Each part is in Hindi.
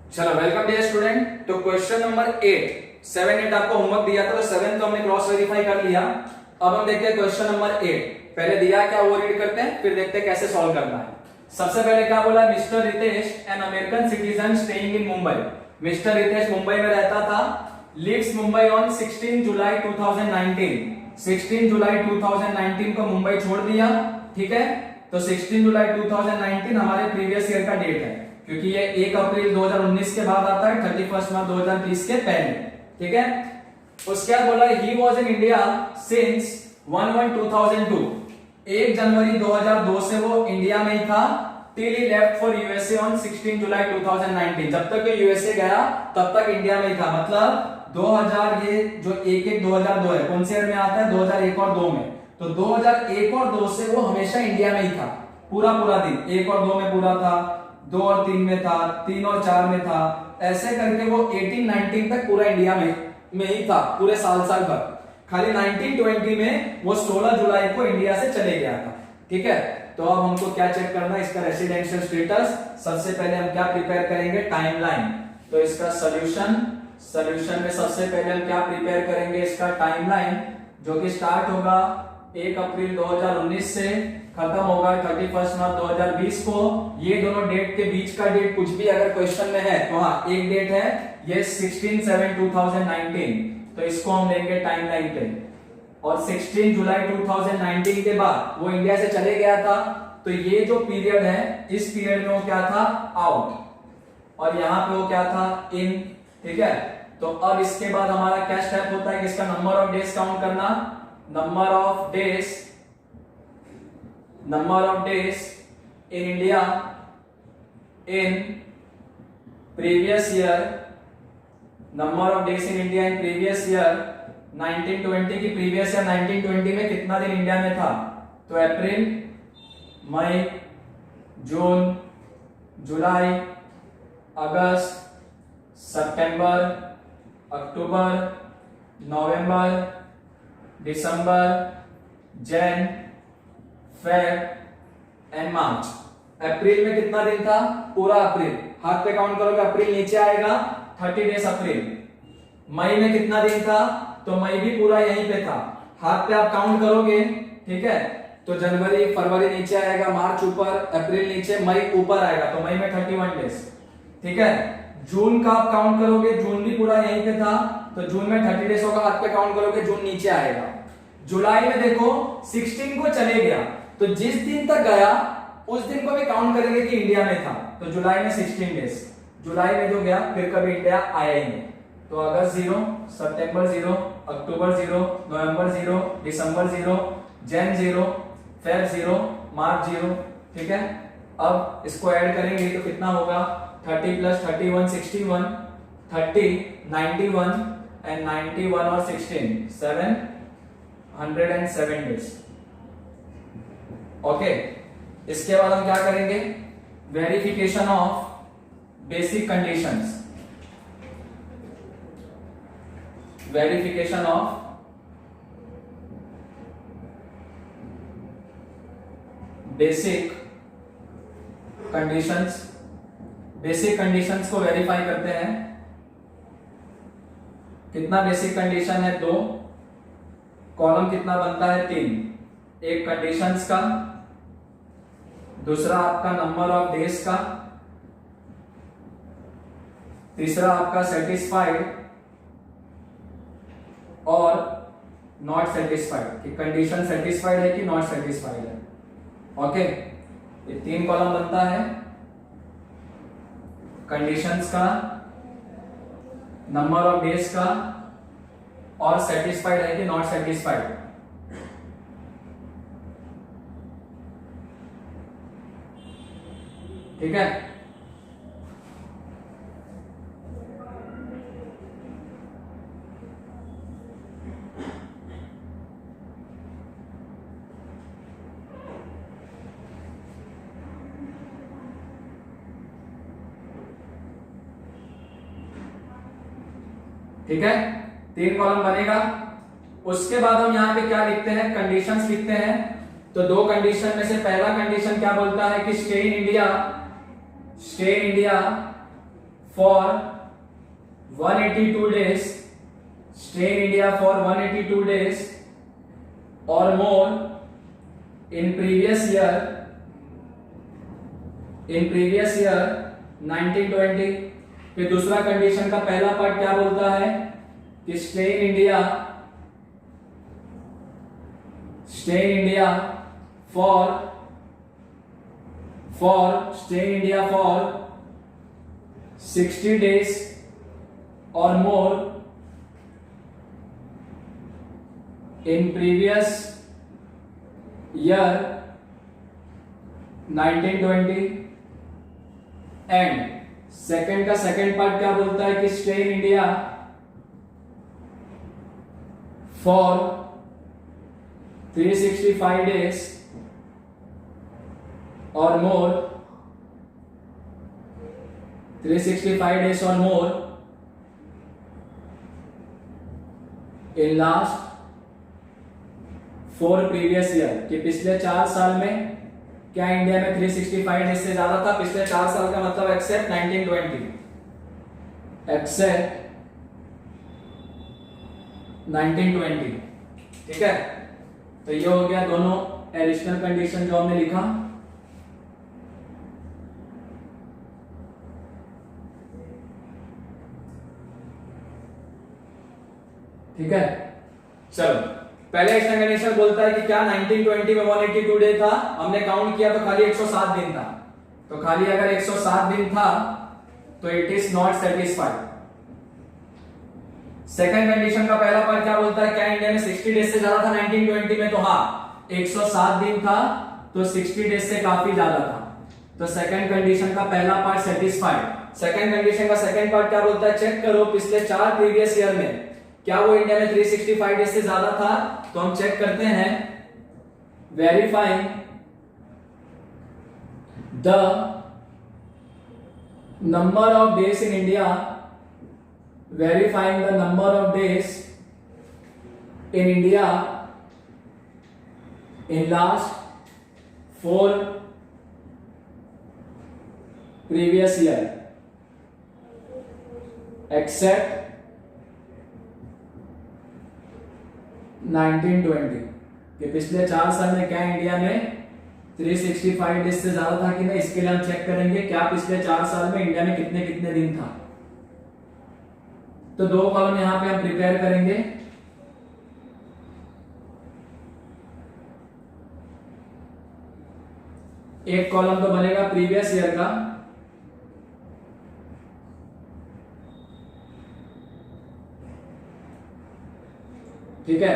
चलो वेलकम डियर स्टूडेंट। तो क्वेश्चन नंबर 8 7 8 आपको होमवर्क दिया था, तो 7 तो हमने क्रॉस वेरीफाई कर लिया। अब हम देखते हैं क्वेश्चन नंबर 8। पहले दिया क्या वो रीड करते हैं, फिर देखते हैं कैसे सॉल्व करना है। सबसे पहले क्या बोला, mister Ritesh an American citizen staying in Mumbai. Mister Ritesh Mumbai में रहता था, लीव्स मुंबई ऑन 16 जुलाई 2019। 16 जुलाई 2019 को मुंबई छोड़ दिया, ठीक है। तो 16 जुलाई 2019 हमारे प्रीवियस ईयर का डेट है, क्योंकि ये 1 अप्रैल 2019 के बाद आता है, 31 मार्च 2020 के पहले, ठीक है। उसके बाद बोला he was in India since 1/1/2002। 1 जनवरी 2002 से वो इंडिया में ही था, till he left for USA on 16 जुलाई 2019। जब तक यूएसए गया तब तक इंडिया में ही था। मतलब 2000, ये जो 1/1 2002 है, कौन से ईयर में आता है, 2001 और 2 में। तो 2001 और 2 से वो हमेशा इंडिया में ही था, पूरा दिन। 1 और 2 में पूरा था, 2 और 3 में था, 3 और 4 में था, ऐसे करके वो 18-19 तक पूरा इंडिया में ही था, पूरे साल भर। खाली 1920 में वो 16 जुलाई को इंडिया से चले गया था, ठीक है। तो अब हमको क्या चेक करना है, इसका रेसिडेंशियल स्टेटस। सबसे पहले हम क्या प्रिपेयर करेंगे, टाइमलाइन। तो इसका सॉल्यूशन में सबसे पहले हम क्या प्रिपेयर करेंगे, इसका टाइमलाइन, जो कि स्टार्ट होगा 1 अप्रैल 2019 से, खत्म होगा 31 मार्च 2020 को। ये दोनों डेट के बीच का डेट कुछ भी अगर क्वेश्चन में है तो हाँ, एक डेट है ये 16/7/2019, तो इसको हम लेंगे टाइमलाइन पे। और 16 जुलाई 2019 के बाद वो इंडिया से चले गया था, तो ये जो पीरियड है, इस पीरियड में वो क्या था, आउट, और यहां पे वो क्या था, इन, ठीक है। तो अब इसके बाद हमारा क्या स्टेप होता है कि इसका नंबर ऑफ डेज काउंट करना। Number of days in India in previous year, number of days in India in previous year 1920 की प्रीवियस ईयर 1920 में कितना दिन इंडिया में था, तो अप्रैल, मई, जून, जुलाई, अगस्त, सितंबर, अक्टूबर, नवंबर, दिसंबर, जैन, फेब एंड मार्च। अप्रैल में कितना दिन था, पूरा अप्रैल, हाथ पे काउंट करोगे अप्रैल नीचे आएगा, 30 डेज अप्रैल। मई में कितना दिन था, तो मई भी पूरा यहीं पे था, हाथ पे आप काउंट करोगे, ठीक है। तो जनवरी फरवरी नीचे आएगा, मार्च ऊपर, अप्रैल नीचे, मई ऊपर आएगा, तो मई में 31 डेज, ठीक है। जून का आप काउंट करोगे, जून भी पूरा यहीं पे था, तो जून में 30 डेज होगा, हाथ पे काउंट करोगे, जून नीचे आएगा। जुलाई में देखो 16 को चले गया, तो जिस दिन तक गया उस दिन को भी काउंट करेंगे कि इंडिया में था, तो जुलाई में 16 डेज। जुलाई में जो गया फिर कभी इंडिया आया ही नहीं, तो अगस्त 0, सितंबर 0, अक्टूबर 0, नवंबर 0, दिसंबर 0, जैन 0, फेब 0, मार्च 0, ठीक है। अब इसको ऐड करेंगे तो कितना होगा, 30 + 31 61, 30 91 एंड 91 और 16 707 डेज, ओके। इसके बाद हम क्या करेंगे, verification of basic conditions. Verification of basic conditions. Basic conditions को वेरीफाई करते हैं। कितना बेसिक कंडीशन है, 2, कॉलम कितना बनता है, 3। एक कंडीशंस का, दूसरा आपका नंबर ऑफ डेज का, तीसरा आपका सेटिस्फाइड और नॉट सेटिस्फाइड, कि कंडीशन सेटिस्फाइड है कि नॉट सेटिस्फाइड है, ओके। ये 3 कॉलम बनता है, कंडीशंस का, नंबर ऑफ डेज का, और सेटिस्फाइड है कि नॉट सेटिस्फाइड। ठीक है। ठीक है, 3 कॉलम बनेगा। उसके बाद हम यहां पे क्या लिखते हैं, कंडीशंस लिखते हैं। तो 2 कंडीशन में से पहला कंडीशन क्या बोलता है कि stay in India for 182 days, stay in India for 182 days or more in previous year 1920। फिर दूसरा कंडीशन का पहला पार्ट क्या बोलता है कि stay in India for 60 days or more in previous year 1920। And second का सेकंड पार्ट क्या बोलता है कि stay in India for 365 days or more 365 days or more in last 4 previous year। कि पिछले 4 साल में क्या इंडिया में 365 डेज से ज्यादा था? पिछले 4 साल का मतलब एक्सेप्ट 1920। ठीक है, तो ये हो गया दोनों एडिशनल कंडीशन जो हमने लिखा। ठीक है, चलो पहले एक्शन कंडीशन बोलता है कि क्या 1920 में 182 डे था? हमने काउंट किया तो खाली 107 दिन था। तो खाली अगर 107 दिन था तो it is not satisfied. Second condition का पहला पार्ट क्या बोलता है? क्या इंडिया में 60 डेज से ज्यादा था 1920 में? तो हाँ, 107 दिन था तो 60 डेज से काफी ज्यादा था। तो सेकंड कंडीशन का पहला पार्ट सेटिस्फाइड। सेकंड कंडीशन का सेकंड पार्ट क्या बोलता है? चेक करो पिछले 4 प्रीवियस ईयर में क्या वो इंडिया में 365 डेज से ज्यादा था? तो हम चेक करते हैं, verifying the number of days in India, verifying the number of days in India in last 4 previous year except 1920। कि पिछले 4 साल में क्या इंडिया में 365 डेज से ज्यादा था कि नहीं? इसके लिए हम चेक करेंगे क्या पिछले 4 साल में इंडिया में कितने कितने दिन था। तो 2 कॉलम यहां पे हम प्रिपेयर करेंगे। एक कॉलम तो बनेगा प्रीवियस ईयर का, ठीक है,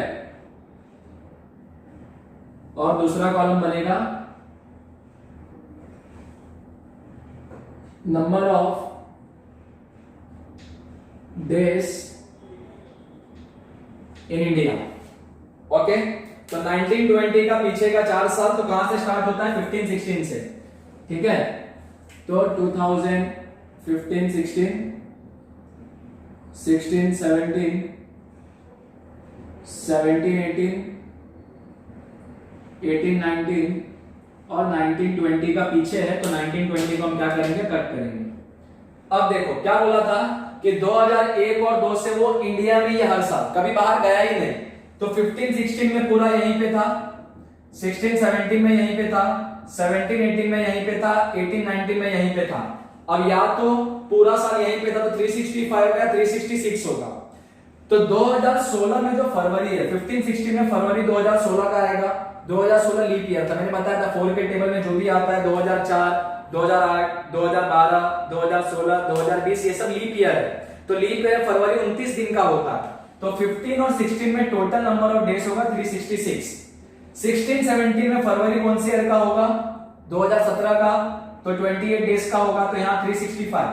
और दूसरा कॉलम बनेगा number of days in India. Okay, तो 1920 का पीछे का 4 साल तो कहां से स्टार्ट होता है? 15-16 से। ठीक है, तो 2015-16, 16-17, 17-18, 18-19 और 1920 का पीछे है तो 1920 को हम क्या करेंगे? कट करेंगे। अब देखो क्या बोला था कि 2001 और 2 से वो इंडिया में ही हर साल कभी बाहर गया ही नहीं। तो 15-16 में पूरा यहीं पे था, 16-17 में यहीं पे था, 17-18 में यहीं पे था, 18-19 में यहीं पे था। अब या तो पूरा साल यहीं पे था तो 365 या 366 होगा। तो 2016 में जो फरवरी है, 15-16 में फरवरी 2016 का आएगा। 2016 लीप ईयर था, मैंने बताया था 4 के टेबल में जो भी आता है 2004, 2008, 2012, 2016, 2020 ये सब लीप ईयर है। तो लीप ईयर फरवरी 29 दिन का होता है। तो 15 और 16 में टोटल नंबर ऑफ डेज होगा 366। 16-17 में फरवरी कौन से ईयर का होगा? 2017 का, तो 28 डेज का होगा, तो यहाँ 365।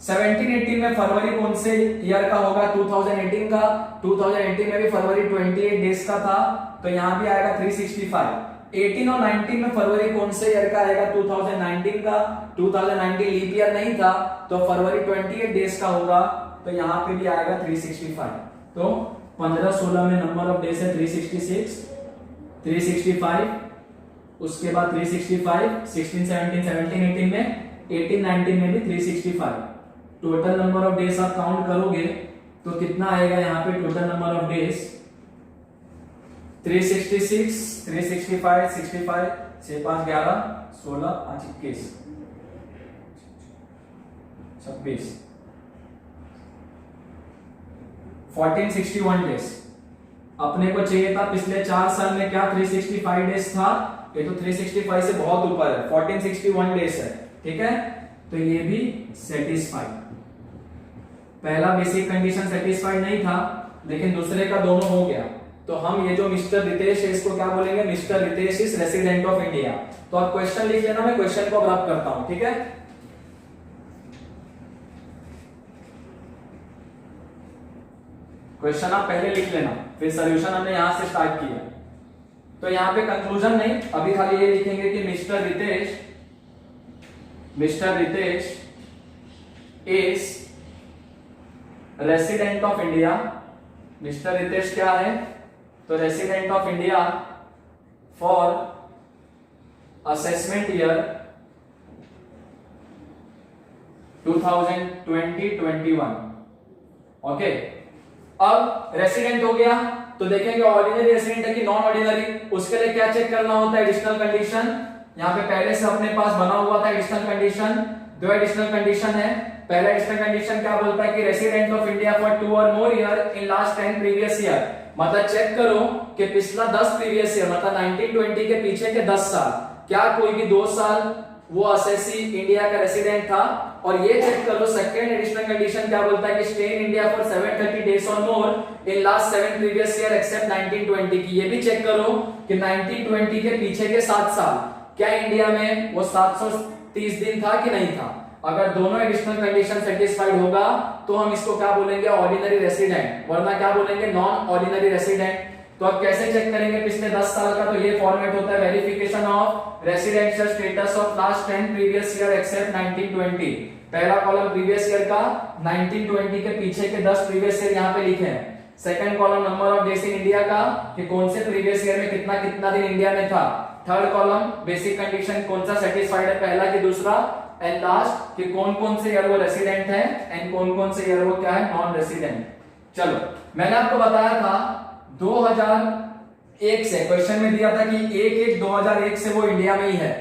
17-18 में फरवरी कौन से ईयर का होगा? 2018 का, 2018 में भी फरवरी 28 डेज का था, तो यहाँ भी आएगा 365। 18 और 19 में फरवरी कौन से ईयर का आएगा? 2019 का, 2019 लीप ईयर नहीं था तो फरवरी 28 डेज का होगा, तो यहाँ पे भी आएगा 365। तो 15-16 में नंबर ऑफ डेज है 366, 365, उसके बाद 365, 16-17, 17-18 में, 18-19 में भी 365। टोटल नंबर ऑफ डेज आप काउंट करोगे तो कितना आएगा यहाँ पे total number of days 366, 365, 65, 6 5 11, 16 5 21, 26, 1461 days. अपने को चाहिए था पिछले 4 साल में क्या 365 डेज था, ये तो 365 से बहुत ऊपर है, 1461 डेज है, ठीक है। तो ये भी सेटिस्फाइड। पहला बेसिक कंडीशन सेटिस्फाइड नहीं था, लेकिन दूसरे का दोनों हो गया। तो हम ये जो मिस्टर रितेश है इसको क्या बोलेंगे, mister Ritesh is resident of India. तो आप क्वेश्चन लिख लेना, मैं क्वेश्चन को रब करता हूं, ठीक है। क्वेश्चन आप पहले लिख लेना, फिर सॉल्यूशन हमने यहां से स्टार्ट किया। तो यहां पे कंक्लूजन नहीं, अभी खाली ये लिखेंगे कि mister Ritesh is resident of India. Mister Ritesh क्या है, तो resident of India for assessment year 2020-21। Okay, अब रेसिडेंट हो गया तो देखेंगे ऑर्डिनरी रेसिडेंट है कि नॉन ऑर्डिनरी। उसके लिए क्या चेक करना होता है, एडिशनल कंडीशन। यहाँ पे पहले से अपने पास बना हुआ था एडिशनल कंडीशन। दो एडिशनल कंडीशन है। पहला एडिशनल कंडीशन क्या बोलता है कि रेसिडेंट ऑफ इंडिया फॉर 2 और more year in last 10 previous year. मतलब चेक करो कि पिछला 10 प्रीवियस ईयर मतलब 1920 के पीछे के 10 साल, क्या कोई भी 2 साल वो असेसी इंडिया का रेसिडेंट था। और ये चेक करो सेकंड एडिशनल कंडीशन क्या बोलता है कि stay in India for 730 days और more in last 7 previous year except 1920 की। ये भी चेक करो कि 1920 के पीछे के 7 साल क्या इंडिया में वो 730 दिन था कि नहीं था। अगर दोनों एडिशनल कंडीशन सेटिस्फाइड होगा तो हम इसको क्या बोलेंगे, ऑर्डिनरी रेसिडेंट, वरना क्या बोलेंगे, नॉन ऑर्डिनरी रेसिडेंट। तो अब कैसे चेक करेंगे पिछले 10 साल का, तो ये फॉर्मेट होता है verification of residential status of last 10 previous year except 1920। पहला कॉलम प्रीवियस ईयर का, 1920 के पीछे के 10 प्रीवियस ईयर यहाँ पे लिखे हैं। Second column number of days in India का, कि कौन से प्रीवियस ईयर में कितना कितना दिन इंडिया में था। थर्ड कॉलम बेसिक कंडीशन कौन सा सेटिस्फाइड है, पहला कि दूसरा। एंड लास्ट कि कौन कौन से ईयर वो रेसिडेंट है एंड कौन कौन से ईयर वो क्या है, नॉन रेसिडेंट। चलो, मैंने आपको बताया था 2001 से क्वेश्चन में दिया था कि 1/1/2001 से वो इंडिया में ही है।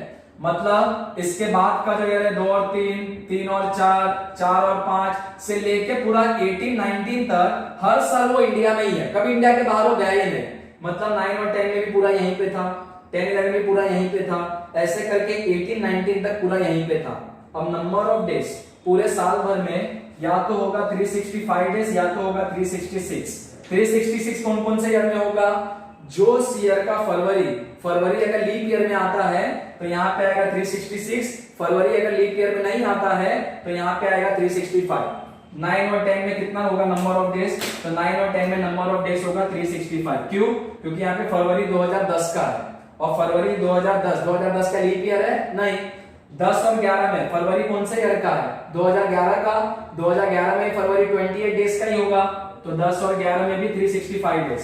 मतलब इसके बाद का जो ईयर है 2 और 3, 3 और 4, 4 और 5 से लेके पूरा 18-19 तक हर साल वो इंडिया में ही है, कभी इंडिया के बाहर वो गया ही नहीं। मतलब 9 और 10 में भी पूरा यहीं पे था, 10-11 में पूरा यहीं पे था, ऐसे करके 18-19 तक पूरा यहीं पे था। अब नंबर ऑफ डेज पूरे साल भर में या तो होगा 365 डेज या तो होगा 366। 366 कौन कौन से ईयर में होगा, जो ईयर का फरवरी अगर लीप ईयर में आता है तो यहाँ पे आएगा 366। फरवरी अगर लीप ईयर में नहीं आता है तो यहाँ पे आएगा 365। 9 और 10 में कितना होगा नंबर ऑफ डेज, तो 9 और 10 में नंबर ऑफ डेज होगा 365। क्यों, क्योंकि यहाँ पे फरवरी 2010 का है और फरवरी 2010 का लीप ईयर है नहीं। 10 और 11 में फरवरी कौन से ईयर का है, 2011 का। 2011 में फरवरी 28 डेज का ही होगा, तो 10 और 11 में भी 365 डेज।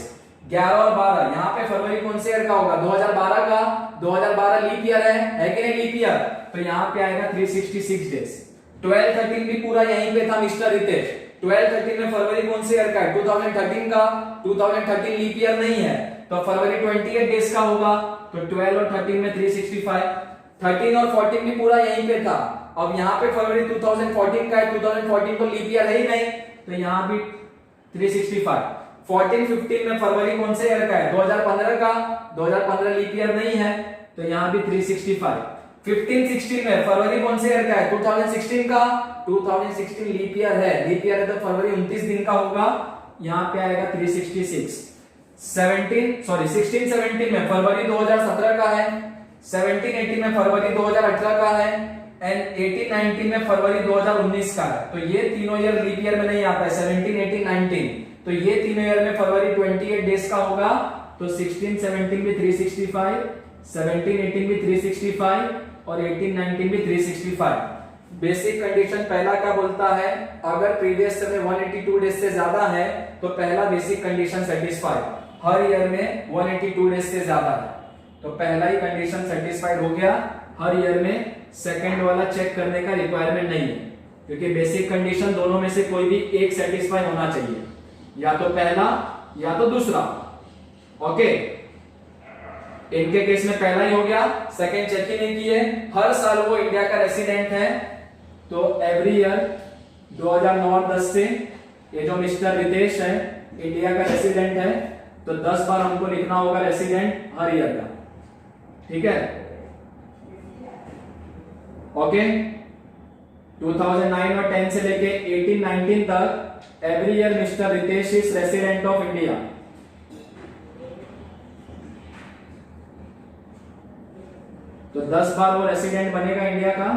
11 और 12 यहाँ पे फरवरी कौन से ईयर का होगा, 2012 का। 2012 लीप ईयर है कि नहीं लीप ईयर, तो यहाँ पे आएगा 366 डेज। 12-13 भी पूरा यहीं पे था मिस्टर रितेश। 12-13 में फरवरी कौन से ईयर का है, 2013 का। 2013 लीप ईयर नहीं है तो फरवरी 28 डेज का होगा, तो 12 और 13 में 365। 13 और 14 भी पूरा यहीं पे था। अब यहाँ पे फरवरी 2014 का है, 2014 तो लीप ईयर है ही नहीं, तो यहाँ भी 365। 14-15 में फरवरी कौन से ईयर का है, 2015 का। 2015 लीप ईयर नहीं है, तो यहाँ भी 365। 15-16 में फरवरी कौन से ईयर का है, 2016 का। 2016 लीप ईयर है, लीप ईयर है तो फरवरी 29 दिन का होगा, यहाँ पे आएगा 366। 16-17 में फरवरी 2017 का है। 17-18 में फरवरी 2018 का है एंड 18-19 में फरवरी 2019 का है। तो ये तीनों ईयर लीप ईयर में नहीं आता है, 17, 18, 19। तो ये तीनों ईयर में फरवरी 28 डेज का होगा, तो 16-17 भी 365, 17-18 भी 365 और 18-19 भी 365। बेसिक कंडीशन पहला क्या बोलता है, अगर प्रीवियस ईयर में 182 डेज से ज्यादा है तो पहला बेसिक कंडीशन सेटिस्फाइड, हर ईयर में 182 डेज से ज्यादा है तो पहला ही कंडीशन सेटिस्फाइड हो गया हर ईयर में। सेकंड वाला चेक करने का रिक्वायरमेंट नहीं है। क्योंकि बेसिक कंडीशन दोनों में से कोई भी एक सेटिस्फाई होना चाहिए, या तो पहला या तो दूसरा। ओके, इनके केस में पहला ही हो गया, सेकंड चेक ही नहीं किए, हर साल वो इंडिया का रेसिडेंट है, तो एवरी ईयर 2009-10 से ये जो मिस्टर रितेश है इंडिया का रेसिडेंट है, तो 10 बार हमको लिखना होगा रेसिडेंट हर ईयर का। ठीक है, ओके। 2009 और 10 से लेके 18-19 तक every year mister Ritesh is resident of India. तो 10 बार वो रेसिडेंट बनेगा इंडिया का।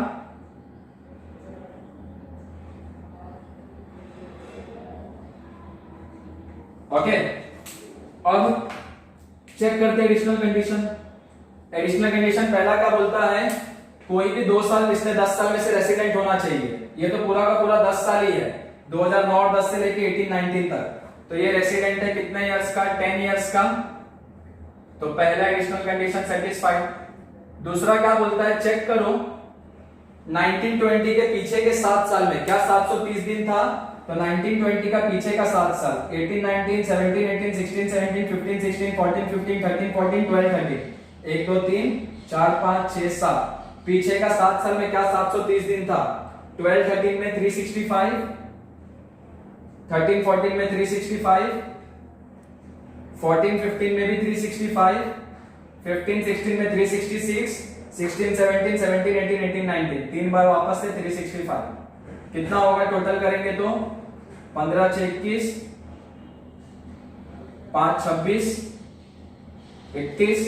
ओके, अब चेक करते हैं एडिशनल कंडीशन। एडिशनल कंडीशन पहला क्या बोलता है, कोई भी 2 साल पिछले 10 साल में से रेसिडेंट होना चाहिए। ये तो पूरा का पूरा 10 साल ही है, 2009-10 से लेके 18-19 तक। तो ये रेसिडेंट है कितने इयर्स का, 10 इयर्स का। तो पहला एडिशनल कंडीशन सेटिस्फाइड। दूसरा क्या बोलता है, चेक करो 1920 के पीछे के 7 साल में क्या 730 दिन था, तो 1920 का पीछे का 7 साल 18-19, 17-18, 16-17, 15-16, 14-15, 13-14, 12-13, 1 2 3 4 5 6 7, पीछे का 7 साल में क्या 730 दिन था। 12-13 में 365, 13-14 में 365, 14-15 में भी 365, 15-16 में 366, 16-17, 17-18, 18-19, 3 बार वापस से 365। कितना होगा टोटल करेंगे तो 15-6-21, 5-26, 31,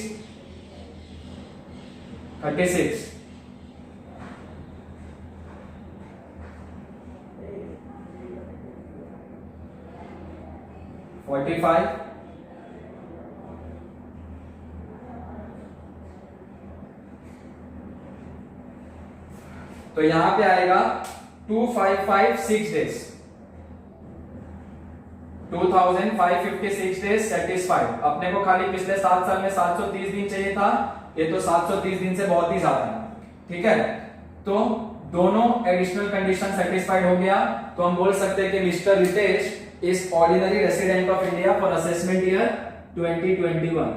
36, 45, तो यहां पे आएगा 2556 डेज, 2556 डेज सेटिस्फाइड। अपने को खाली पिछले 7 साल में 730 दिन चाहिए था, ये तो 730 दिन से बहुत ही ज्यादा है। ठीक है, तो दोनों एडिशनल कंडीशन सेटिस्फाइड हो गया, तो हम बोल सकते हैं कि mister Ritesh is ordinary resident of India for assessment year 2021।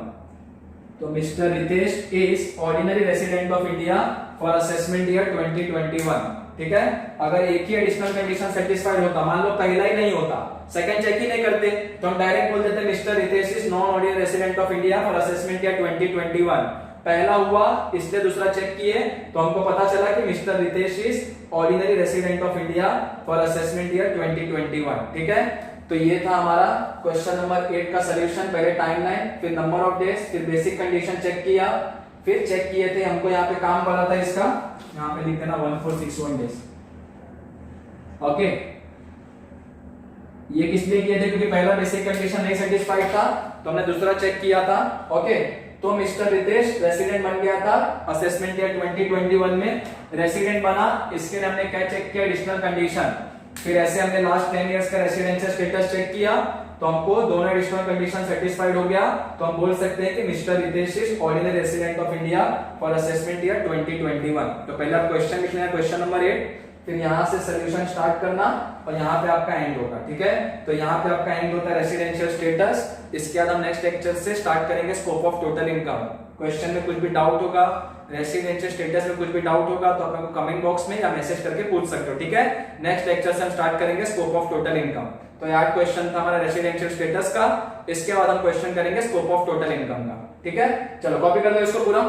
तो mister Ritesh is ordinary resident of India for assessment year 2021। ठीक है, अगर एक ही एडिशनल कंडीशन सेटिस्फाइड होता, मान लो पहला ही नहीं होता, सेकंड चेक ही नहीं करते, तो हम डायरेक्ट बोल देते mister Ritesh is non ordinary resident of India for assessment year 2021। पहला हुआ इसलिए दूसरा चेक किए, तो हमको पता चला कि mister Ritesh is ordinary resident of India for assessment year 2021। ठीक है, तो ये था हमारा क्वेश्चन नंबर 8 का सॉल्यूशन। पहले टाइमलाइन, फिर नंबर ऑफ डेज, फिर बेसिक कंडीशन चेक किया, फिर चेक किए थे हमको यहाँ पे काम पड़ा था इसका, यहाँ पे लिख देना 1461 डेज। ओके, ये किस लिए किए थे, क्योंकि पहला बेसिक कंडीशन नहीं सेटिस्फाइड था, तो हमने दूसरा चेक किया था। ओके, तो मिस्टर रितेश रेसिडेंट बन गया था असेसमेंट ईयर 2021 में, रेसिडेंट बना, इसके लिए हमने क्या चेक किया, एडिशनल कंडीशन। फिर ऐसे हमने लास्ट 10 इयर्स का रेसिडेंशियल स्टेटस चेक किया, तो हमको दोनों एडिशनल कंडीशन सेटिस्फाइड हो गया, तो हम बोल सकते हैं कि mister Ritesh is ordinary resident of India for assessment year 2021। तो पहला क्वेश्चन लिखना है, क्वेश्चन नंबर 8, फिर यहां से सॉल्यूशन स्टार्ट करना और यहां पे आपका एंड होगा। ठीक है, तो यहां पे आपका एंड होता है रेसिडेंशियल स्टेटस। इसके बाद हम नेक्स्ट लेक्चर से स्टार्ट करेंगे scope of total income. Question में कुछ भी डाउट होगा, रेसिडेंशियल स्टेटस में कुछ भी डाउट होगा, तो आप कमेंट बॉक्स में या मैसेज करके पूछ सकते हो। ठीक है, नेक्स्ट लेक्चर से हम स्टार्ट करेंगे स्कोप ऑफ टोटल इनकम। तो यार क्वेश्चन था हमारा रेसिडेंशियल स्टेटस का, इसके बाद हम क्वेश्चन करेंगे स्कोप ऑफ टोटल इनकम का। ठीक है, चलो कॉपी कर लो इसको पूरा।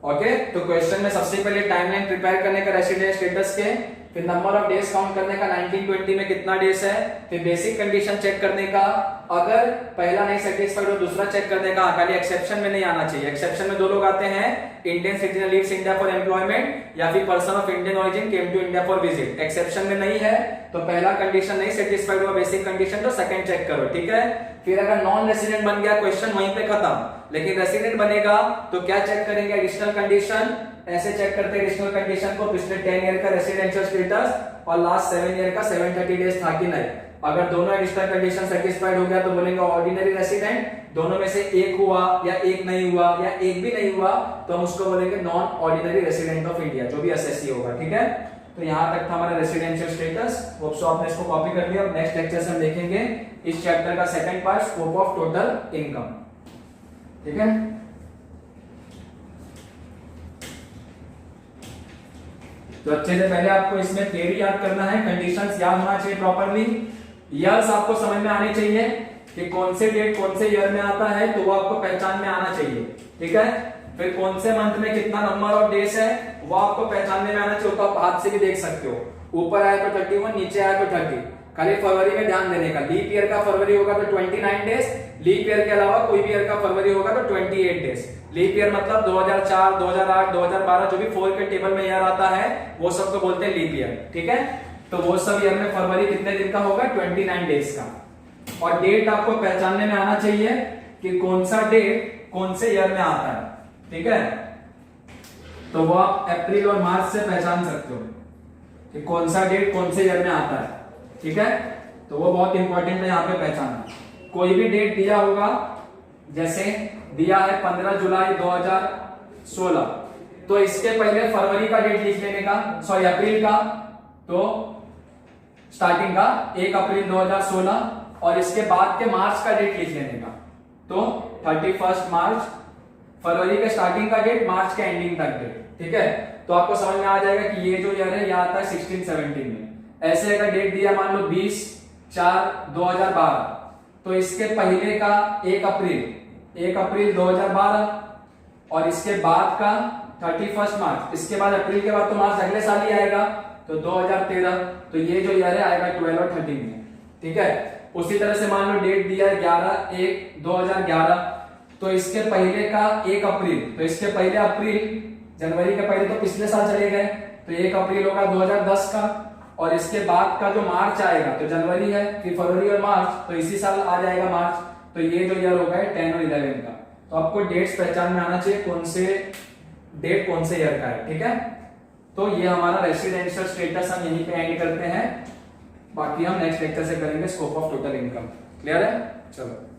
ओके, तो क्वेश्चन में सबसे पहले टाइमलाइन प्रिपेयर करने का रेसिडेंशियल स्टेटस के, फिर नंबर ऑफ डेज काउंट करने का 1920 में कितना डेज है, फिर बेसिक कंडीशन चेक करने का, अगर पहला नहीं सेटिस्फाइड हो दूसरा चेक करने का। खाली एक्सेप्शन में नहीं आना चाहिए, एक्सेप्शन में 2 लोग आते हैं, Indian citizen leaves India for employment या फिर person of Indian origin came to India for visit. Exception में नहीं है तो पहला कंडीशन नहीं सेटिस्फाइड हुआ बेसिक कंडीशन, तो सेकंड चेक करो। ठीक है, फिर अगर नॉन रेसिडेंट बन गया क्वेश्चन वहीं पे खत्म। लेकिन रेसिडेंट बनेगा तो क्या चेक करेंगे, एडिशनल कंडीशन। ऐसे चेक करते हैं एडिशनल कंडीशन को, पिछले 10 ईयर का रेसिडेंशियल स्टेटस और लास्ट 7 ईयर का 730 डेज था कि नहीं। अगर दोनों एडिशनल कंडीशन सेटिस्फाइड हो गया तो बोलेंगे ऑर्डिनरी रेसिडेंट, दोनों में से एक हुआ या एक नहीं हुआ या एक भी नहीं हुआ तो हम उसको बोलेंगे non ordinary resident of India, जो भी एसएससी होगा। ठीक है, तो यहां तक था हमारा रेसिडेंशियल स्टेटस। होप सो आपने इसको कॉपी कर लिया। नेक्स्ट लेक्चर से हम देखेंगे इस चैप्टर का second part, scope of total income. ठीक है, तो अच्छे से पहले आपको इसमें थियरी याद करना है, कंडीशंस याद होना चाहिए प्रॉपरली, ईयर्स आपको समझ में आने चाहिए कि कौन से डेट कौन से ईयर में आता है, तो वो आपको पहचान में आना चाहिए। ठीक है, फिर कौन से मंथ में कितना नंबर ऑफ डेज है वो आपको पहचानने में आना चाहिए, तो आप हाथ से भी देख सकते हो। ऊपर आया तो 31, नीचे आया तो 30। खाली फरवरी में ध्यान देने का, लीप ईयर का फरवरी होगा तो 29 डेज, लीप ईयर के अलावा कोई भी ईयर का फरवरी होगा तो 28 डेज। लीप ईयर मतलब 2004, 2008, 2012 जो भी 4 के टेबल में ईयर आता है वो सबको बोलते हैं लीप ईयर। ठीक है, तो वो सब ईयर में फरवरी कितने दिन का होगा, 29 डेज का। और डेट आपको पहचानने में आना चाहिए कि कौन सा डेट कौन से ईयर में आता है। ठीक है, तो वो आप अप्रैल और मार्च से पहचान सकते हो कि कौन सा डेट कौन से ईयर में आता है। ठीक है, तो वो बहुत इंपॉर्टेंट है यहाँ पे पहचानना। कोई भी डेट दिया होगा, जैसे दिया है 15 जुलाई 2016, तो इसके पहले फरवरी का डेट लिख लेने का, सॉरी अप्रैल का, तो स्टार्टिंग का 1 अप्रैल 2016, और इसके बाद के मार्च का डेट लिख लेने का, तो 31 मार्च। फरवरी के स्टार्टिंग का डेट, मार्च के एंडिंग तक डेट। ठीक है, तो आपको समझ में आ जाएगा कि ये जो ईयर है यह आता है 16-17 में। ऐसे अगर डेट दिया मान लो 20/4/2012, तो इसके पहले का 1 अप्रैल 2012, और इसके बाद का 31 मार्च, इसके बाद अप्रैल के बाद तो मार्च अगले साल ही आएगा, तो 2013। तो ये जो ईयर है आएगा 12 और 13 में। ठीक है, उसी तरह से मान लो डेट दिया है 11/1/2011, तो इसके पहले का 1 अप्रैल, तो इसके पहले अप्रैल, जनवरी के पहले तो पिछले साल चले गए, तो 1 अप्रैल होगा 2010 का, और इसके बाद का जो मार्च आएगा तो जनवरी है, फिर फरवरी और मार्च, तो इसी साल आ जाएगा मार्च, तो ये जो ईयर होगा 10 और 11 का। तो आपको डेट्स पहचान में आना चाहिए कौन से डेट कौन से ईयर का है। ठीक है, तो ये हमारा रेसिडेंशियल स्टेटस हम यहीं पे एंड करते हैं, बाकी हम नेक्स्ट लेक्चर से करेंगे scope of total income. Clear है, चलो।